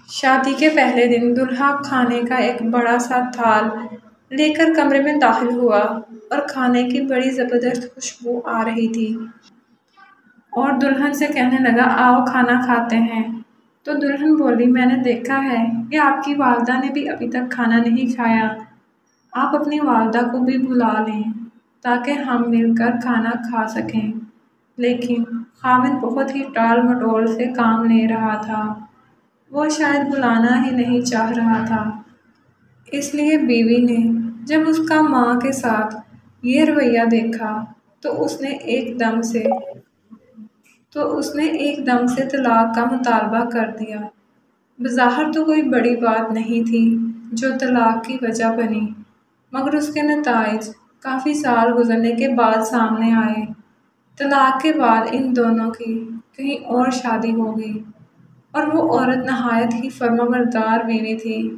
شادی کے پہلے دن دلہا کھانے کا ایک بڑا سا تھال لے کر کمرے میں داخل ہوا اور کھانے کی بڑی زبردست خوشبو آ رہی تھی اور دلہن سے کہنے لگا آؤ کھانا کھاتے ہیں۔ تو دلہن بولی میں نے دیکھا ہے کہ آپ کی والدہ نے بھی ابھی تک کھانا نہیں کھایا، آپ اپنی والدہ کو بھی بلا لیں تاکہ ہم مل کر کھانا کھا سکیں۔ لیکن خاوند بہت ہی ٹال مٹول سے کام لے رہا تھا، وہ شاید بلانا ہی نہیں چاہ رہا تھا۔ اس لیے بیوی نے جب اس کا ماں کے ساتھ یہ رویہ دیکھا تو اس نے ایک دم سے طلاق کا مطالبہ کر دیا۔ بظاہر تو کوئی بڑی بات نہیں تھی جو طلاق کی وجہ بنی، مگر اس کے نتائج کافی سال گزرنے کے بعد سامنے آئے۔ طلاق کے بعد ان دونوں کی کہیں اور شادی ہو گئی اور وہ عورت نہایت ہی فرمانبردار بیوی تھی۔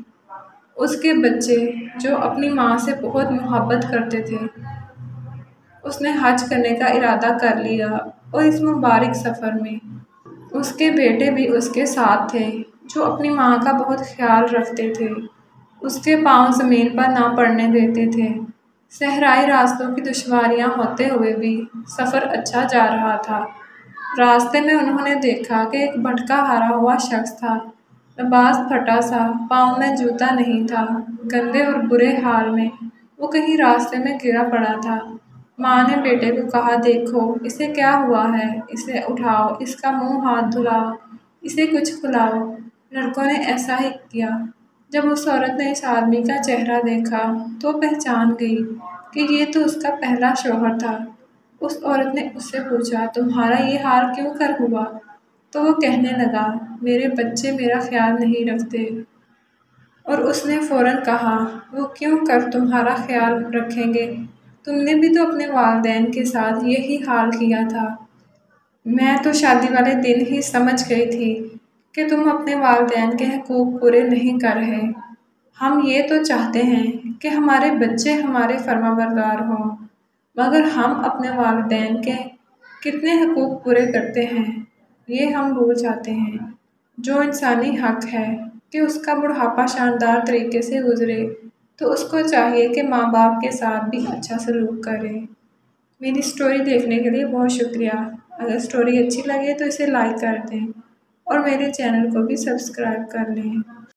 اس کے بچے جو اپنی ماں سے بہت محبت کرتے تھے، اس نے حج کرنے کا ارادہ کر لیا اور اس مبارک سفر میں اس کے بیٹے بھی اس کے ساتھ تھے جو اپنی ماں کا بہت خیال رکھتے تھے، اس کے پاؤں زمین پر نہ پڑنے دیتے تھے۔ صحرائی راستوں کی دشواریاں ہوتے ہوئے بھی سفر اچھا جا رہا تھا۔ راستے میں انہوں نے دیکھا کہ ایک بھٹکا ہارا ہوا شخص تھا، لباس پھٹا سا، پاؤں میں جوتا نہیں تھا، گندے اور برے حال میں وہ کہیں راستے میں گرا پڑا تھا۔ ماں نے بیٹے کو کہا دیکھو اسے کیا ہوا ہے، اسے اٹھاؤ، اس کا منہ ہاتھ دھلاؤ، اسے کچھ کھلاؤ۔ لڑکوں نے ایسا ہی کیا۔ جب اس عورت نے اس آدمی کا چہرہ دیکھا تو پہچان گئی کہ یہ تو اس کا پہلا شوہر تھا۔ اس عورت نے اس سے پوچھا تمہارا یہ حال کیوں کر ہوا؟ تو وہ کہنے لگا میرے بچے میرا خیال نہیں رکھتے۔ اور اس نے فوراً کہا وہ کیوں کر تمہارا خیال رکھیں گے، تم نے بھی تو اپنے والدین کے ساتھ یہی حال کیا تھا۔ میں تو شادی والے دن ہی سمجھ گئی تھی کہ تم اپنے والدین کے حقوق پورے نہیں کر رہے۔ ہم یہ تو چاہتے ہیں کہ ہمارے بچے ہمارے فرمانبردار ہوں، مگر ہم اپنے والدین کے کتنے حقوق پورے کرتے ہیں یہ ہم بھول جاتے ہیں۔ جو انسانی حق ہے کہ اس کا بڑھاپا شاندار طریقے سے گزرے تو اس کو چاہیے کہ ماں باپ کے ساتھ بھی اچھا سلوک کرے۔ میری سٹوری دیکھنے کے لیے بہت شکریہ۔ اگر سٹوری اچھی لگے تو اسے لائک کر دیں اور میرے چینل کو بھی سبسکرائب کر لیں۔